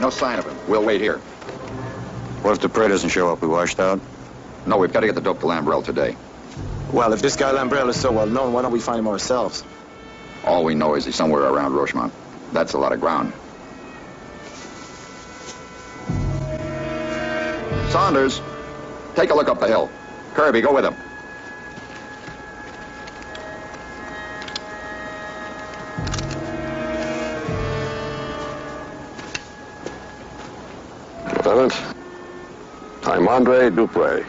No sign of him. We'll wait here. What if Dupre doesn't show up? We washed out? No, we've got to get the dope to Lambrell today. Well, if this guy Lambrell is so well known, why don't we find him ourselves? All we know is he's somewhere around Rochemont. That's a lot of ground. Saunders, take a look up the hill. Kirby, go with him. Lieutenant, I'm Andre Dupre.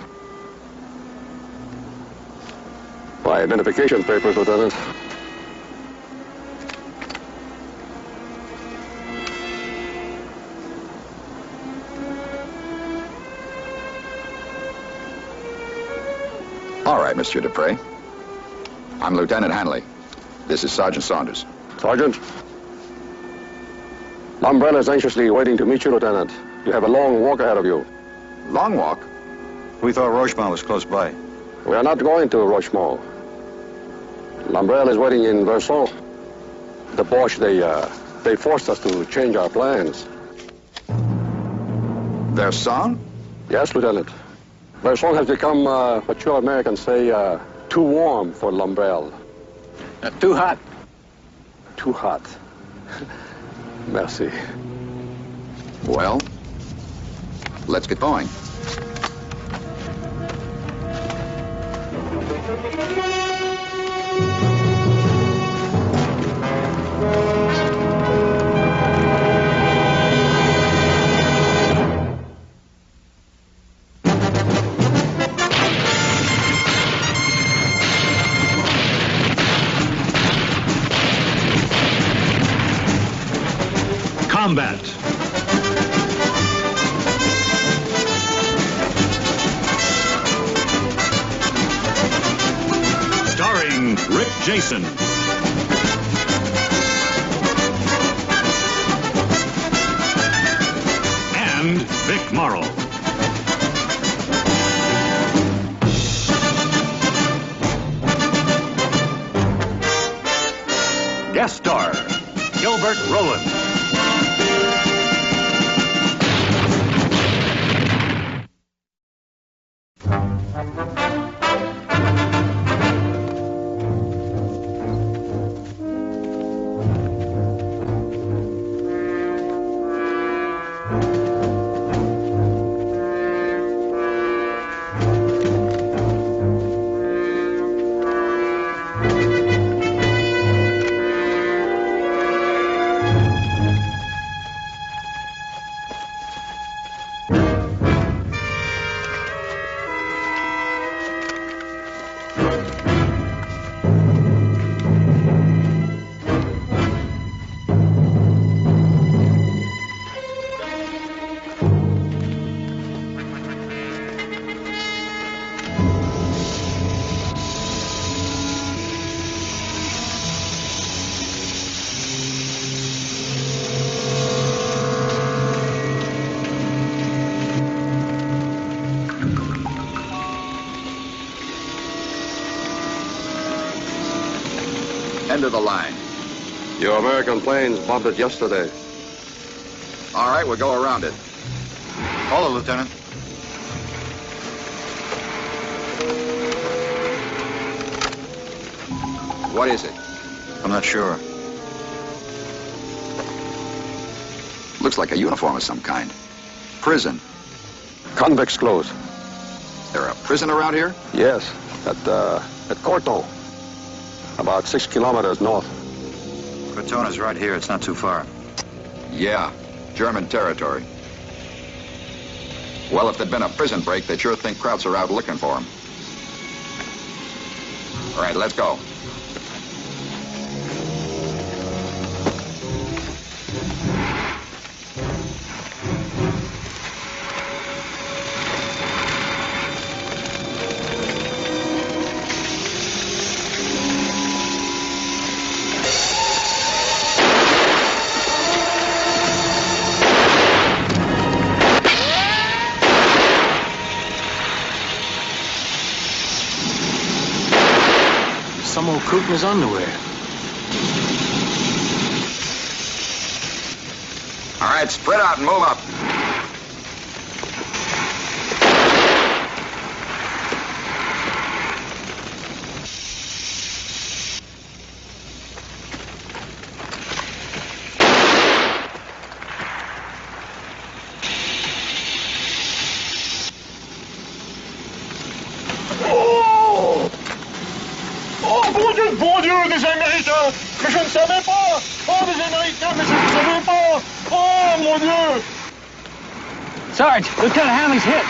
My identification papers, Lieutenant. All right, Mr. Dupre. I'm Lieutenant Hanley. This is Sergeant Saunders. Sergeant, Lambrell is anxiously waiting to meet you, Lieutenant. You have a long walk ahead of you. Long walk? We thought Rochemont was close by. We are not going to Rochemont. Lambrell is waiting in Verson. The Boche, they forced us to change our plans. Verson? Yes, Lieutenant. Verson has become, what you Americans say, too warm for Lambrell. Too hot. Too hot. Merci. Well, let's get going. Combat. Starring Rick Jason. and Vic Morrow. Guest star, Gilbert Rowland. End of the line. Your American planes bombed it yesterday. All right, we'll go around it. Hold it, Lieutenant. What is it? I'm not sure. Looks like a uniform of some kind. Prison. Convict's clothes. There a prison around here? Yes, at Corton. About 6 kilometers north. Cortona's right here. It's not too far. Yeah, German territory. Well, if there'd been a prison break, they'd sure think Krauts are out looking for him. All right, let's go. Some old coot in his underwear. All right, spread out and move up. Bon Dieu, des Américains! Mais je ne savais pas! Oh, des Américains, mais je ne savais pas! Oh, mon Dieu! Sarge, Lieutenant Hanley's hit.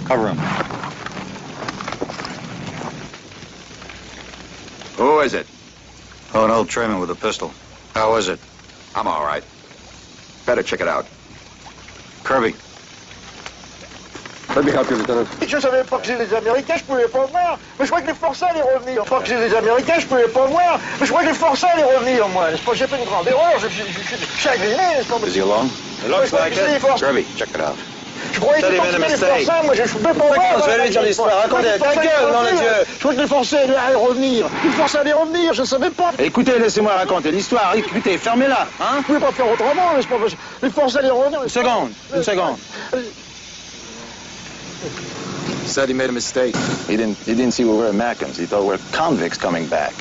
Cover him. Who is it? Oh, an old trainman with a pistol. How is it? I'm all right. Better check it out. Kirby. Let me help you, Lieutenant. Je savais pas que c'était des Américains, je pouvais pas voir. Mais je crois que les Forçats allaient revenir. Pas que c'était des Américains, je pouvais pas voir. Mais je crois que les Forçats allaient revenir, moi. N'est-ce pas? J'ai fait une grande erreur. Je suis chagriné, n'est-ce pas? Is he alone? It looks like it. Kirby, check it out. Je croyais que c'était les Forçats, moi. Je pouvais pas voir. Je vais lui dire l'histoire. Racontez, ta gueule, nom de Dieu. Je crois que les Forçats allaient revenir. Les Forçats allaient revenir, je ne savais pas. Écoutez, laissez-moi raconter l'histoire. Écoutez, fermez-la, hein? Je ne pouvais pas faire autrement, n'est-ce pas? Les Forçats allaient revenir. Une seconde. Said he made a mistake. He didn't see we were Americans. He thought we were convicts coming back.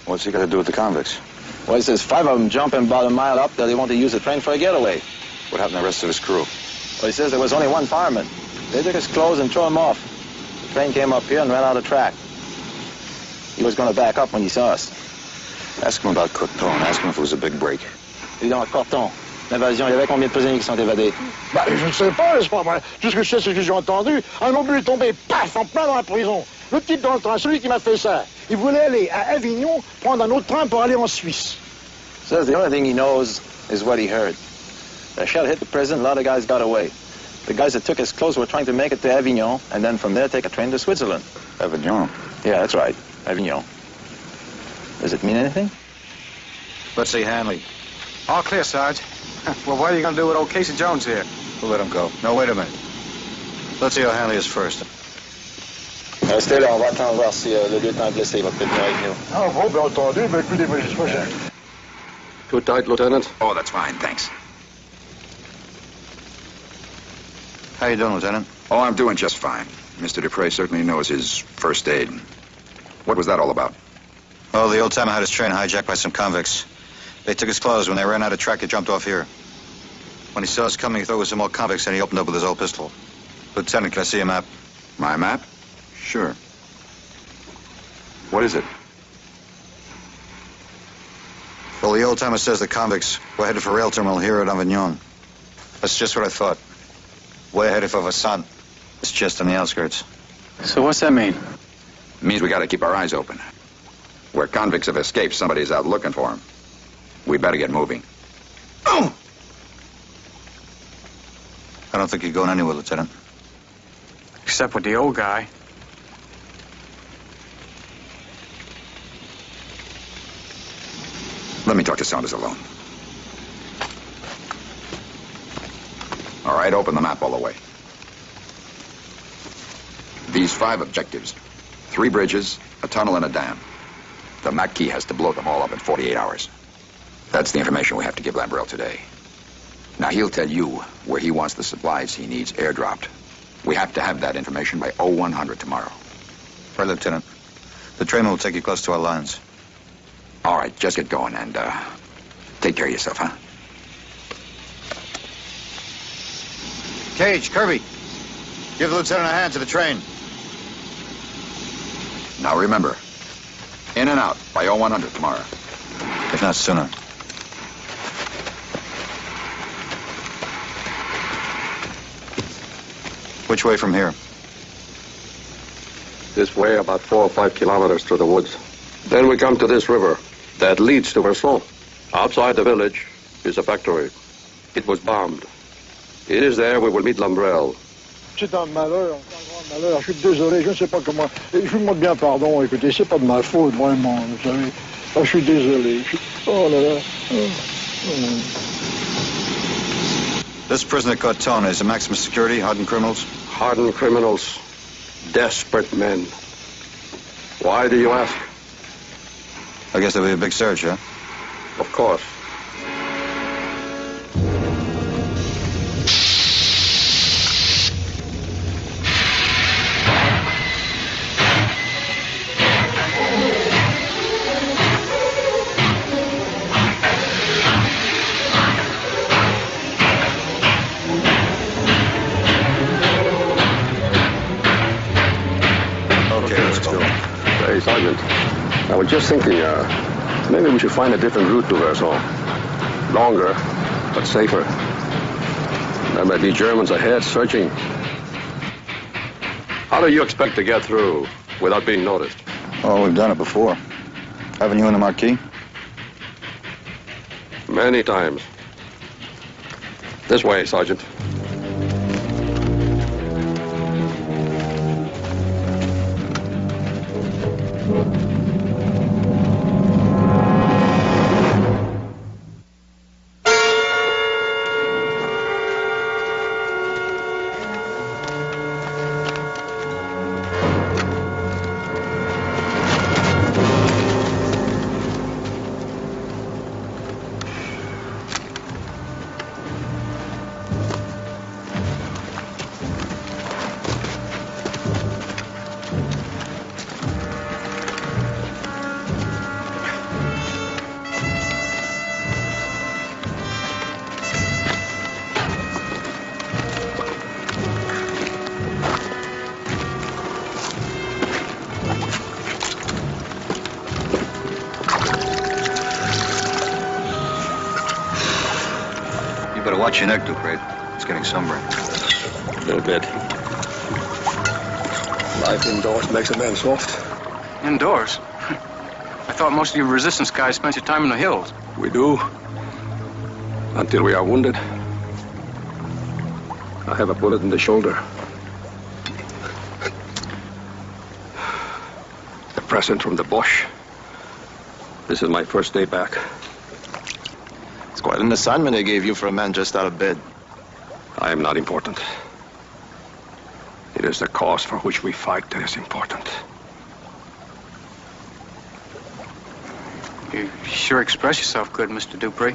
What's he got to do with the convicts? Well, he says 5 of them jumping about a mile up there. They want to use the train for a getaway. What happened to the rest of his crew? Well, he says there was only one fireman. They took his clothes and threw him off. The train came up here and ran out of track. He was going to back up when he saw us. Ask him about Corton. Ask him if it was a big break. Dis donc, Corton, l'invasion, il y avait combien de prisonniers qui sont évadés? Bah, je ne sais pas, n'est-ce pas? Tout ce que je sais, c'est que j'ai entendu. Un obus est tombé, paf, en plein dans la prison. Le type dans le train, celui qui m'a fait ça, il voulait aller à Avignon, prendre un autre train pour aller en Suisse. Says the only thing he knows is what he heard. The shell hit the prison, a lot of guys got away. The guys that took his clothes were trying to make it to Avignon, and then from there take a train to Switzerland. Avignon. Yeah, that's right, Avignon. Does it mean anything? Let's see Hanley. All clear, Sarge. Well, what are you going to do with old Casey Jones here? We'll let him go. No, wait a minute. Let's see how Hanley is first. Restez là, on va attendre voir si le lieutenant blessé va peut-être venir avec nous. Ah bon, bien entendu, mais écoutez, moi, je sais pas. Too tight, Lieutenant? Oh, that's fine, thanks. How you doing, Lieutenant? Oh, I'm doing just fine. Mr. Dupre certainly knows his first aid. What was that all about? Oh, the old-timer had his train hijacked by some convicts. They took his clothes. When they ran out of track, he jumped off here. When he saw us coming, he thought it was some more convicts, and he opened up with his old pistol. Lieutenant, can I see a map? My map? Sure. What is it? Well, the old-timer says the convicts were headed for rail terminal here at Avignon. That's just what I thought. We're headed for Vassan. It's just on the outskirts. So what's that mean? It means we gotta keep our eyes open. Where convicts have escaped, somebody's out looking for them. We better get moving. Oh! I don't think you're going anywhere, Lieutenant. Except with the old guy. Let me talk to Saunders alone. All right, open the map all the way. These 5 objectives. 3 bridges, a tunnel, and a dam. The Maquis has to blow them all up in 48 hours. That's the information we have to give Lambrell today. Now, he'll tell you where he wants the supplies he needs airdropped. We have to have that information by 0100 tomorrow. Right, Lieutenant. The train will take you close to our lines. All right, just get going and take care of yourself, huh? Cage, Kirby, give the lieutenant a hand to the train. Now remember, in and out by 0100 tomorrow. If not sooner. Which way from here? This way, about 4 or 5 kilometers through the woods. Then we come to this river that leads to Verson. Outside the village is a factory. It was bombed. It is there we will meet Lambrell. C'est un malheur, c'est un grand malheur. Je suis désolé, je ne sais pas comment. Je vous demande bien pardon, écoutez, c'est pas de ma faute, vraiment, vous savez. Oh, je suis désolé. Oh là là. This prisoner Coton is a maximum security, hardened criminals? Hardened criminals. Desperate men. Why do you ask? I guess there'll be a big search, huh? Of course. Okay, let's go. Hey, Sergeant. I was just thinking, maybe we should find a different route to Verson. Longer, but safer. There might be Germans ahead searching. How do you expect to get through without being noticed? Oh, we've done it before. Haven't you in the Marquis? Many times. This way, Sergeant. You better watch your neck, Dupre. It's getting sunburned. A little bit. Life indoors makes a man soft. Indoors? I thought most of you resistance guys spent your time in the hills. We do. Until we are wounded. I have a bullet in the shoulder. A present from the Boche. This is my first day back. It's quite an assignment they gave you for a man just out of bed. I am not important. It is the cause for which we fight that is important. You sure express yourself good, Mr. Dupree.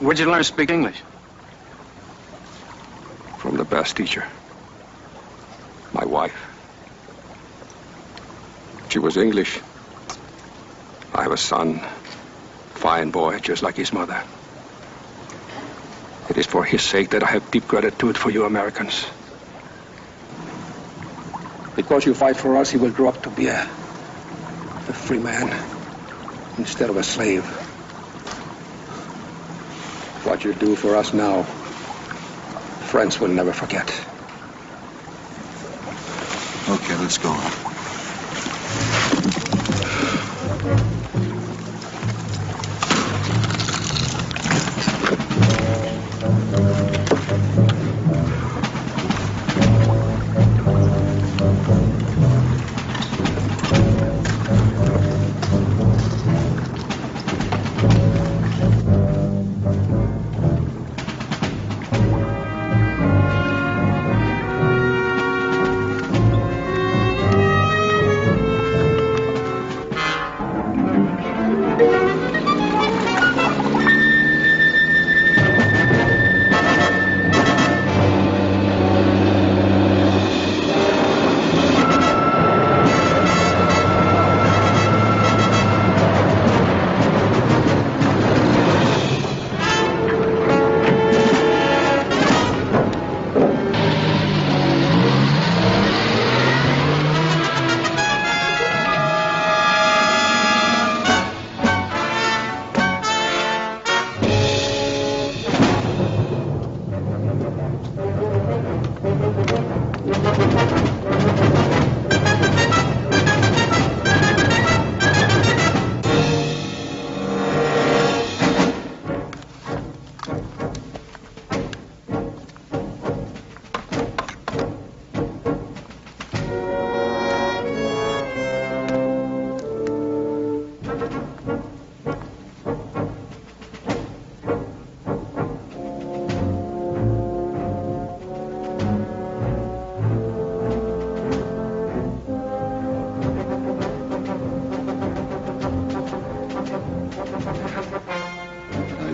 Where'd you learn to speak English? From the best teacher. My wife. She was English. I have a son. Fine boy, just like his mother. It is for his sake that I have deep gratitude for you Americans. Because you fight for us, he will grow up to be a free man instead of a slave. What you do for us now, friends will never forget. Okay, let's go.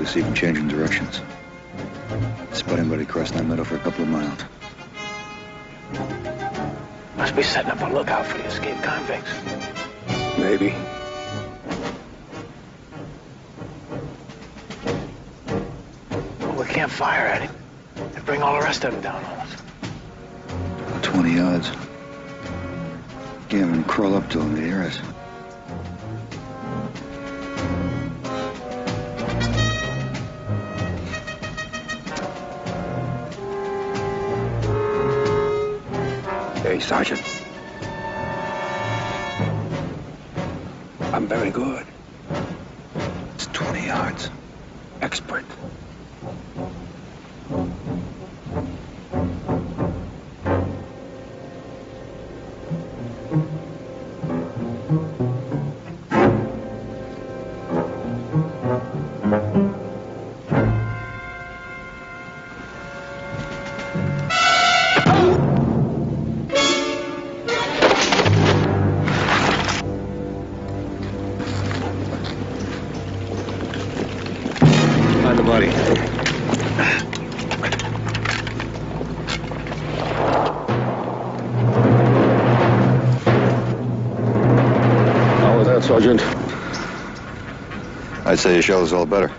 See them changing directions. Spot anybody crossing that meadow for a couple of miles. Must be setting up a lookout for the escaped convicts. Maybe. Well, we can't fire at him. They'd bring all the rest of them down on us. 20 yards. Can't even crawl up to them to hear us. Hey, Sergeant. I'm very good. It's 20 yards. Expert. Find the body. How was that, Sergeant? I'd say your show is all better.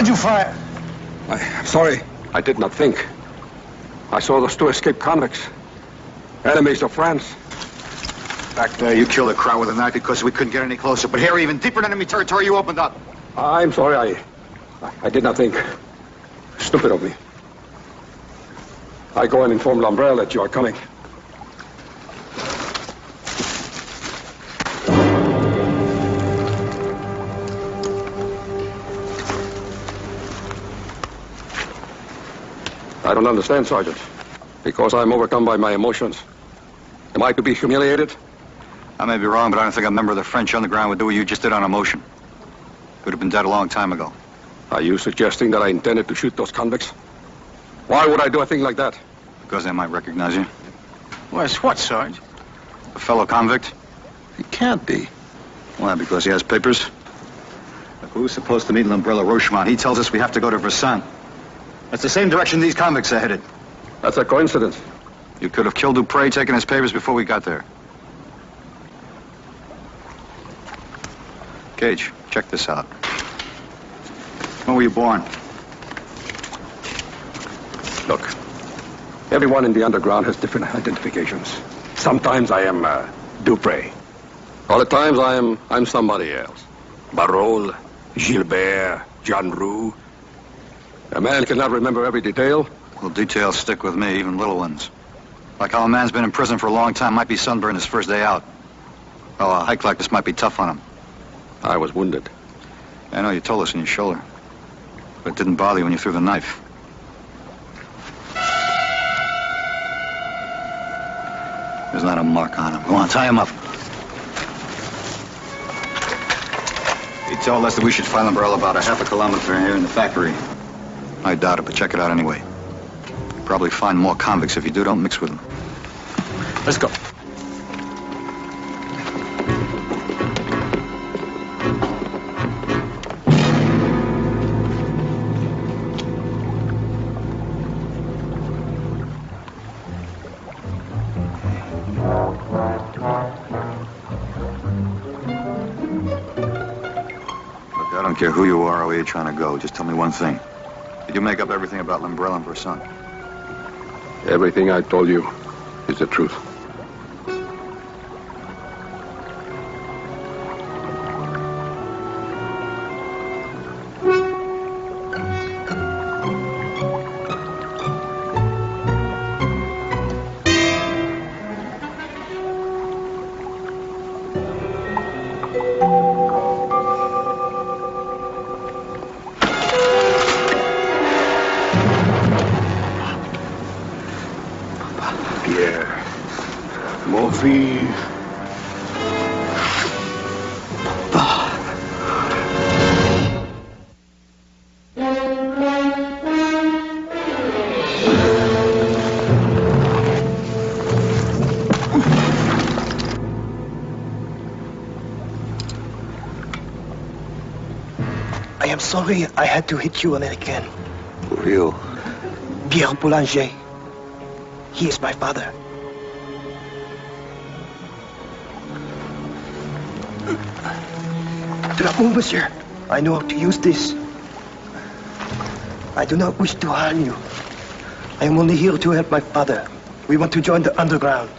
did you fire? I'm sorry. I did not think. I saw those two escaped convicts. Enemies of France. Back there, you killed a crowd with a knife because we couldn't get any closer. But here, even deeper in enemy territory, you opened up. I'm sorry. I did not think. Stupid of me. I go and inform Lambrel that you are coming. I don't understand, Sergeant. Because I'm overcome by my emotions. Am I to be humiliated? I may be wrong, but I don't think a member of the French underground would do what you just did on emotion. Would have been dead a long time ago. Are you suggesting that I intended to shoot those convicts? Why would I do a thing like that? Because they might recognize you. Wes, what, Sarge? A fellow convict? It can't be. Why, because he has papers? Look, we were supposed to meet in L'Umbrella Rochemont. He tells us we have to go to Versailles. That's the same direction these convicts are headed. That's a coincidence. You could have killed Dupré, taken his papers before we got there. Gage, check this out. When were you born? Look, everyone in the underground has different identifications. Sometimes I am Dupré. Other times I'm somebody else. Barol, Gilbert, John Roux. A man cannot remember every detail. Well, details stick with me, even little ones. Like how a man's been in prison for a long time, might be sunburned his first day out. Oh, a hike like this might be tough on him. I was wounded. I know, you told us in your shoulder. But it didn't bother you when you threw the knife. There's not a mark on him. Go on, tie him up. He told us that we should find Lambrel about a half a kilometer from here in the factory. I doubt it, but check it out anyway. Probably find more convicts. If you do, don't mix with them. Let's go. Look, I don't care who you are or where you're trying to go. Just tell me one thing. Did you make up everything about Lambrel and Bresson? Everything I told you is the truth. I am sorry I had to hit you, American. Who are you? Pierre Boulanger. He is my father. De la boum, monsieur. I know how to use this. I do not wish to harm you. I am only here to help my father. We want to join the underground.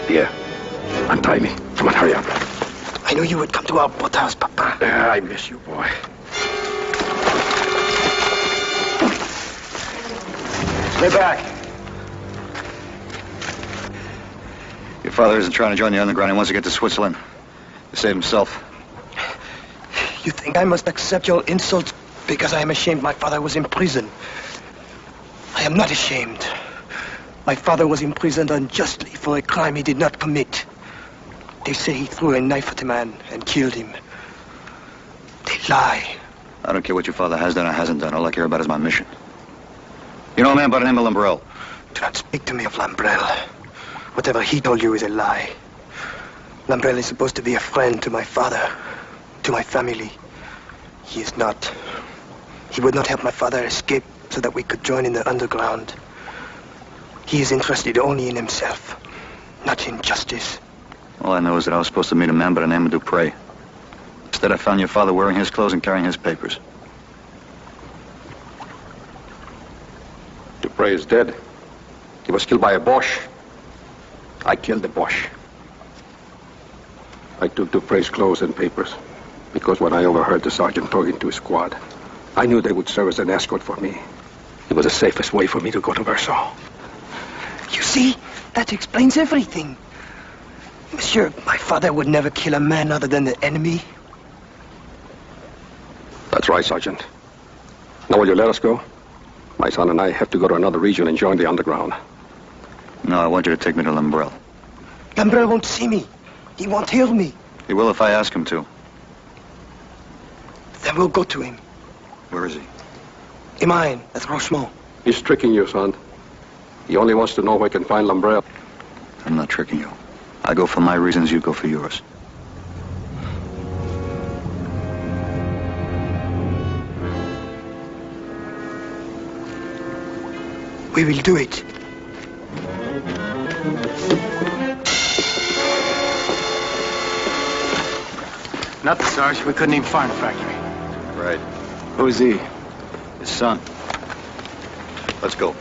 Pierre, untie me. Come on, hurry up. I knew you would come to our boathouse, Papa. I miss you, boy. Stay back. Your father isn't trying to join the underground. He wants to get to Switzerland to save himself. You think I must accept your insults because I am ashamed my father was in prison? I am not ashamed. My father was imprisoned unjustly for a crime he did not commit. They say he threw a knife at a man and killed him. They lie. I don't care what your father has done or hasn't done. All I care about is my mission. You know a man by the name of Lambrel? Do not speak to me of Lambrel. Whatever he told you is a lie. Lambrel is supposed to be a friend to my father, to my family. He is not. He would not help my father escape so that we could join in the underground. He is interested only in himself, not in justice. All I know is that I was supposed to meet a man by the name of Dupré. Instead, I found your father wearing his clothes and carrying his papers. Dupre is dead. He was killed by a Boche. I killed the Boche. I took Dupre's clothes and papers because when I overheard the sergeant talking to his squad, I knew they would serve as an escort for me. It was the safest way for me to go to Versailles. You see, that explains everything. Monsieur, my father would never kill a man other than the enemy. That's right, Sergeant. Now will you let us go? My son and I have to go to another region and join the underground. No, I want you to take me to Lambrel. Lambrel won't see me. He won't hear me. He will if I ask him to. Then we'll go to him. Where is he? In mine, at Rochemont. He's tricking you, son. He only wants to know where he can find Lambrel. I'm not tricking you. I go for my reasons, you go for yours. We will do it. Nothing, Sarge. We couldn't even find the factory. Right. Who is he? His son. Let's go.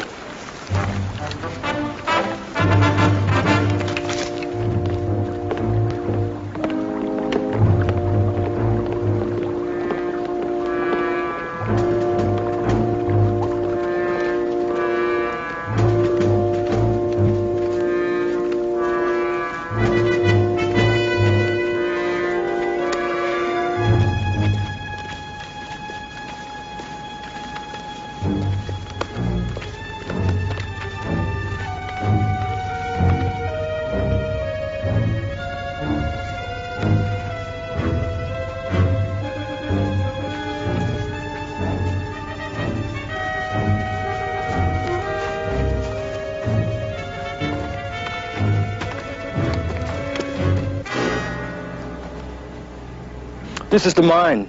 This is the mine.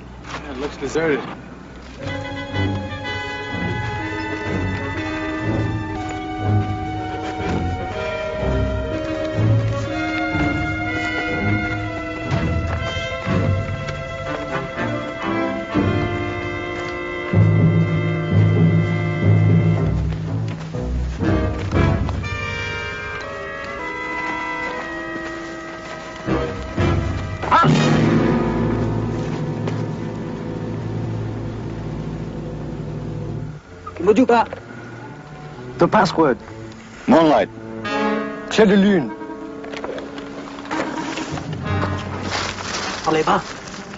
It looks deserted. Ne dis pas. The password. Moonlight. Ciel de lune. Par les bas,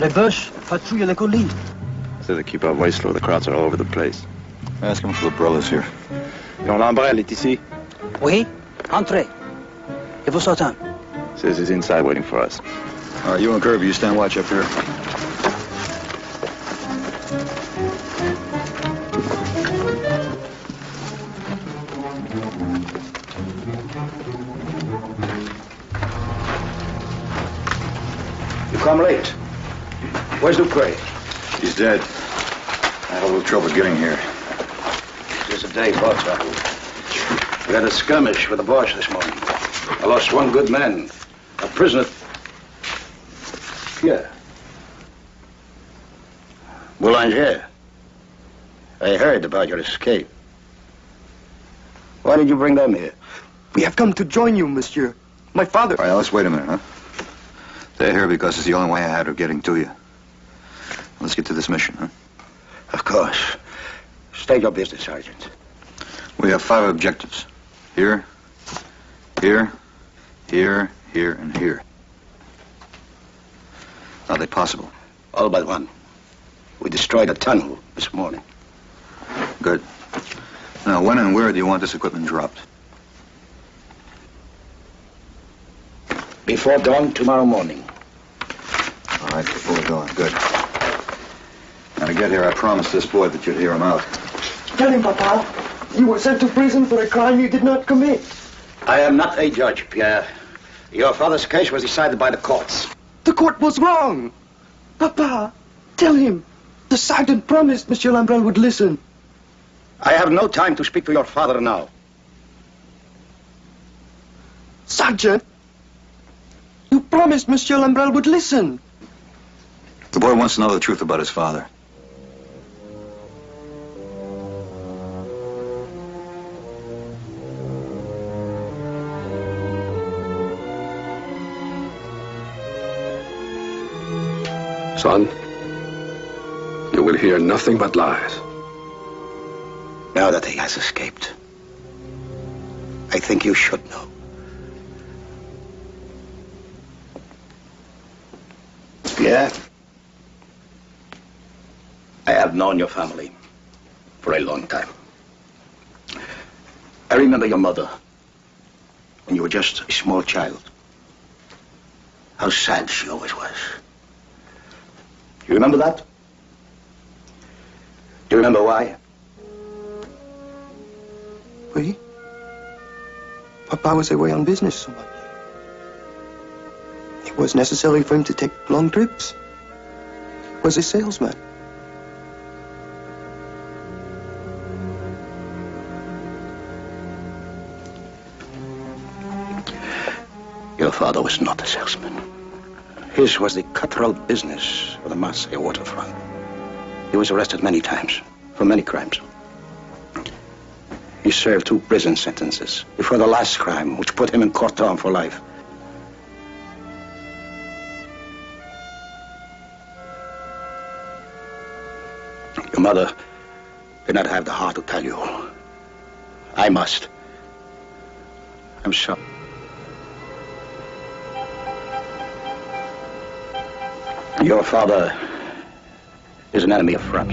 les Boches patrouillent les collines. So they keep our voice low. The crowds are all over the place. Ask him if Lambrel is here. Your Lambrel est ici. Oui, entrez. Et vous sortez. Says he's inside waiting for us. All right, you and Kirby, you stand watch up here. You come late. Where's Dupre? He's dead. I had a little trouble getting here. Just a day, boss. We had a skirmish with the Boche this morning. I lost one good man. A prisoner. Here. Boulanger. I heard about your escape. Why did you bring them here? We have come to join you, monsieur. My father... All right, let's wait a minute, huh? They're here because it's the only way I had of getting to you. Let's get to this mission, huh? Of course. State your business, Sergeant. We have 5 objectives. Here, here, here, here, and here. Are they possible? All but one. We destroyed a tunnel this morning. Good. Now, when and where do you want this equipment dropped? Before dawn tomorrow morning. All right, before dawn. Good. Now, to get here, I promised this boy that you'd hear him out. Tell him, Papa. You were sent to prison for a crime you did not commit. I am not a judge, Pierre. Your father's case was decided by the courts. The court was wrong. Papa, tell him. The sergeant promised Monsieur Lambrel would listen. I have no time to speak to your father now. Sergeant, you promised Monsieur Lambrel would listen. The boy wants to know the truth about his father. Son, you will hear nothing but lies. Now that he has escaped, I think you should know. Yeah. I have known your family for a long time. I remember your mother when you were just a small child. How sad she always was. You remember that? Do you remember why? Oui. Papa was away on business so much. It was necessary for him to take long trips. He was a salesman. Your father was not a salesman. His was the cutthroat business of the Marseille waterfront. He was arrested many times for many crimes. He served 2 prison sentences before the last crime, which put him in court-term for life. Your mother did not have the heart to tell you. I must. I'm sorry. Your father is an enemy of France.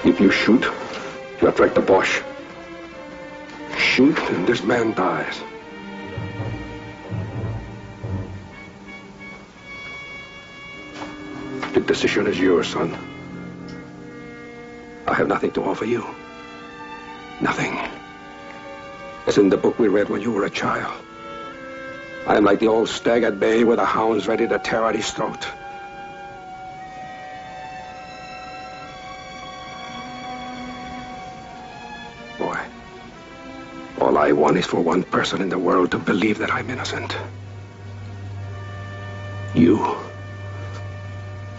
If you shoot, you attract the Boche. Shoot, and this man dies. The decision is yours, son. I have nothing to offer you. Nothing. As in the book we read when you were a child. I am like the old stag at bay with the hounds ready to tear at his throat. Boy, all I want is for one person in the world to believe that I'm innocent. You,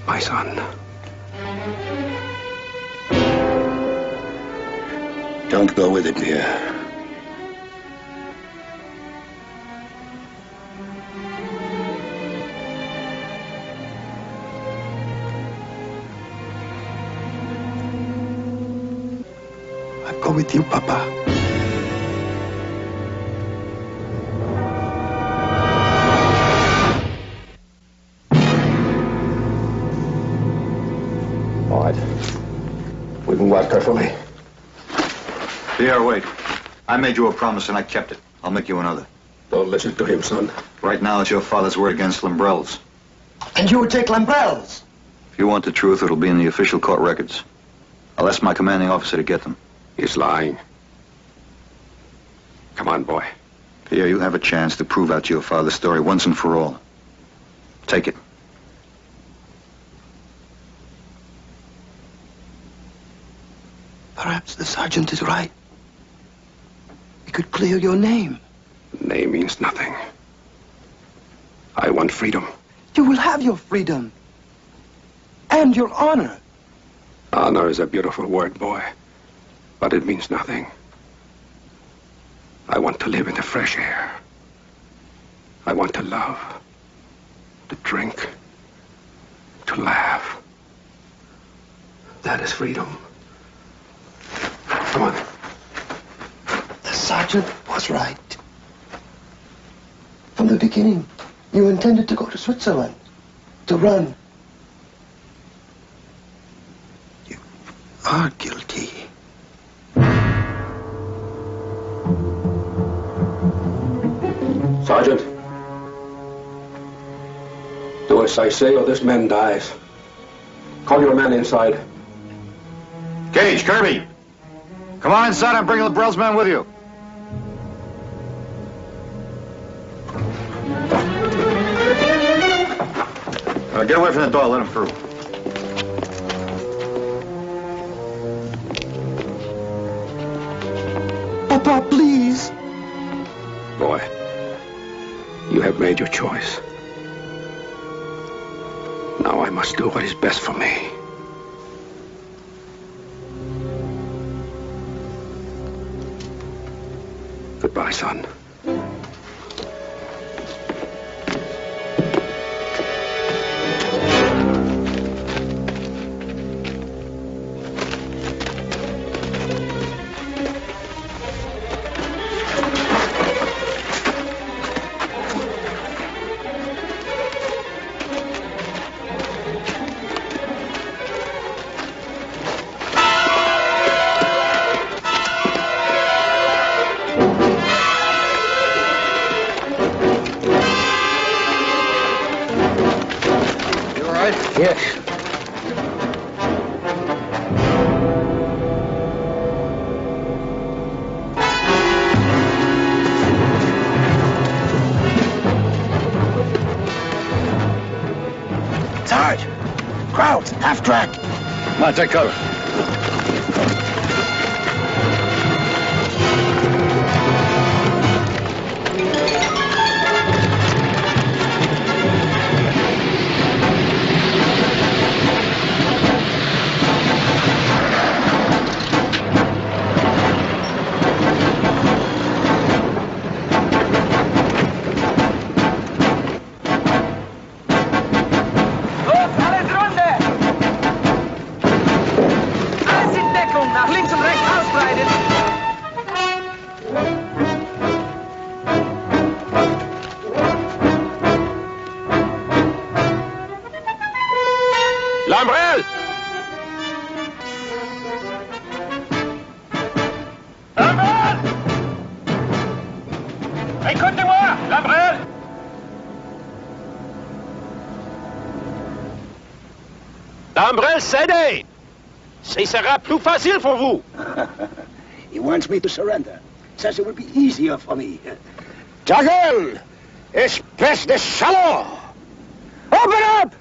my son. Don't go with him, Pierre. I'll go with you, Papa. All right. We can watch carefully. Pierre, wait. I made you a promise and I kept it. I'll make you another. Don't listen to him, son. Right now, it's your father's word against Lambrel's. And you would take Lambrel's? If you want the truth, it'll be in the official court records. I'll ask my commanding officer to get them. He's lying. Come on, boy. Pierre, you have a chance to prove out your father's story once and for all. Take it. Perhaps the sergeant is right. We could clear your name. Name means nothing. I want freedom. You will have your freedom. And your honor. Honor is a beautiful word, boy. But it means nothing. I want to live in the fresh air. I want to love, to drink, to laugh. That is freedom. Come on. The sergeant was right. From the beginning, you intended to go to Switzerland, to run. You are guilty. Sergeant. Do as I say or this man dies. Call your man inside. Gage, Kirby! Come on inside and bring Lambrel's man with you. Get away from the door, let him through. Papa, please. Boy, you have made your choice. Now I must do what is best for me. Goodbye, son. Yes. Sarge! Crowds! Half track! Come on, take cover. Lambrel! Lambrel! Écoutez-moi, Lambrel! Lambrel, cédez! Ce sera plus facile pour vous. He wants me to surrender. Says it will be easier for me. Ta gueule! Espèce de salaud! Open up!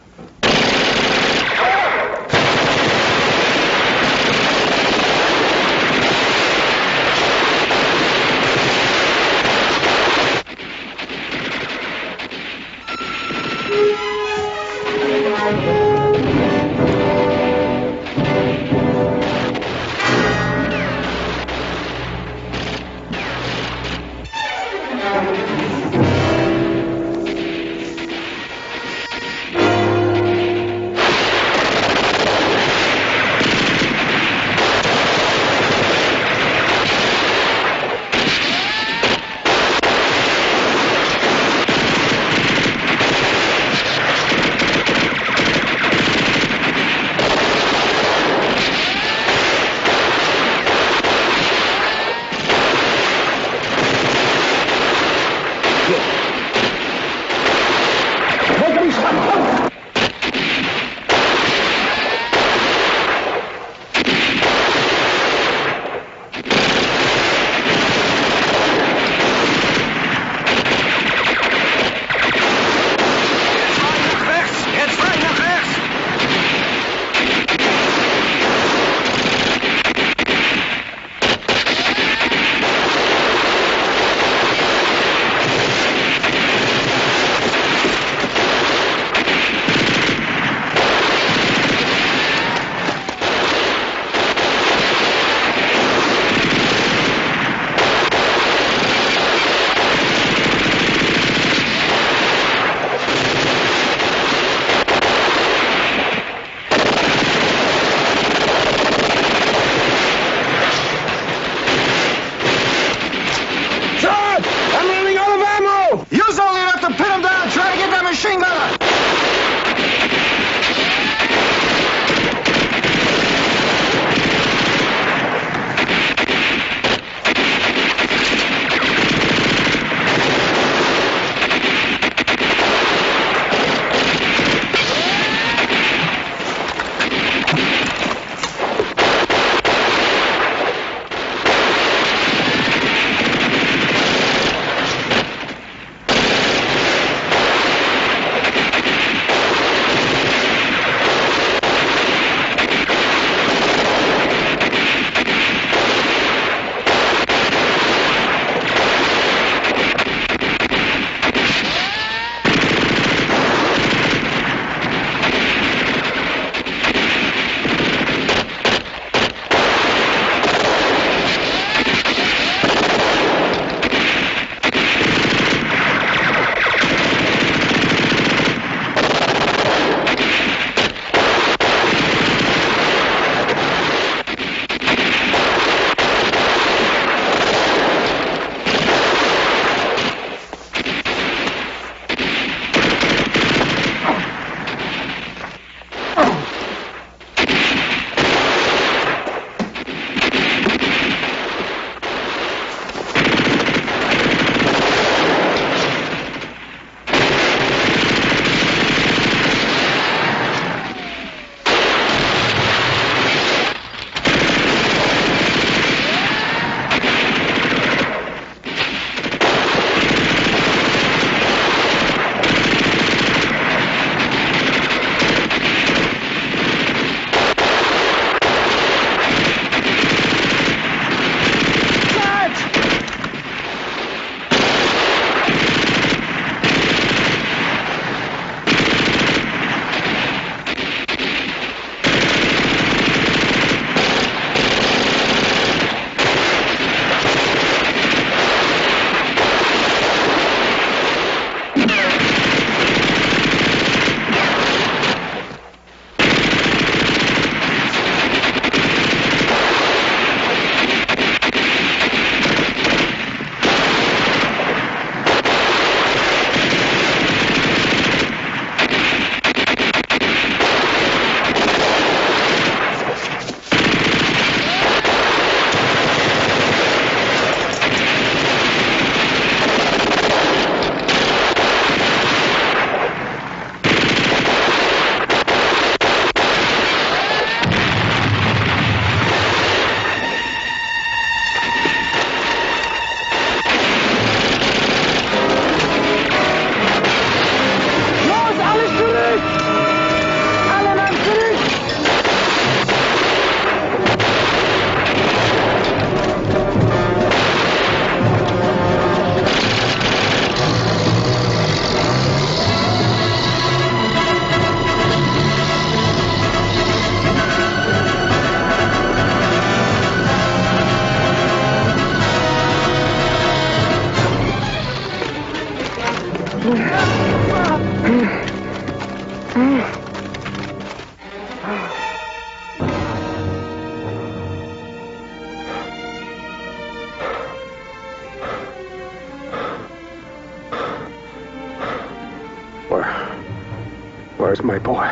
Where's my boy?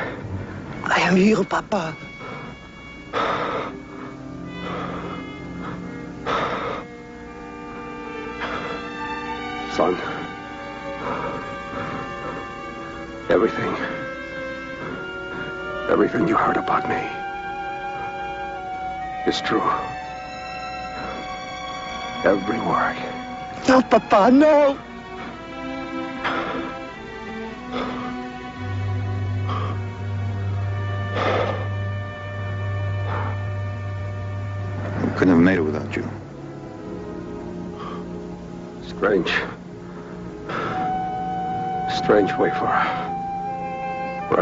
I am here, Papa. Son. Everything you heard about me is true. Every word. No, Papa, no. We couldn't have made it without you. Strange way for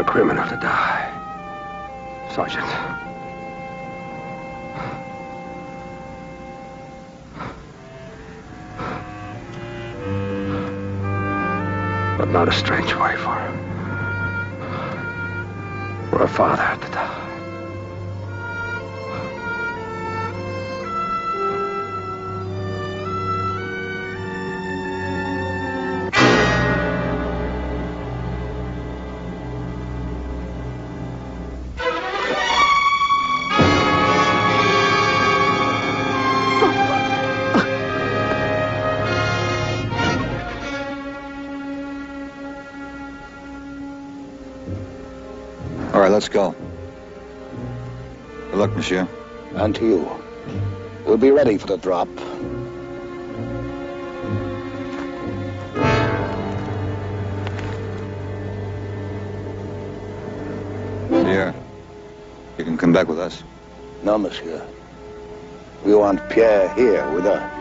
a criminal to die, Sergeant. But not a strange way for a father to die. All right, let's go. Good luck, monsieur. And to you. We'll be ready for the drop. Pierre, you can come back with us. No, monsieur. We want Pierre here with us.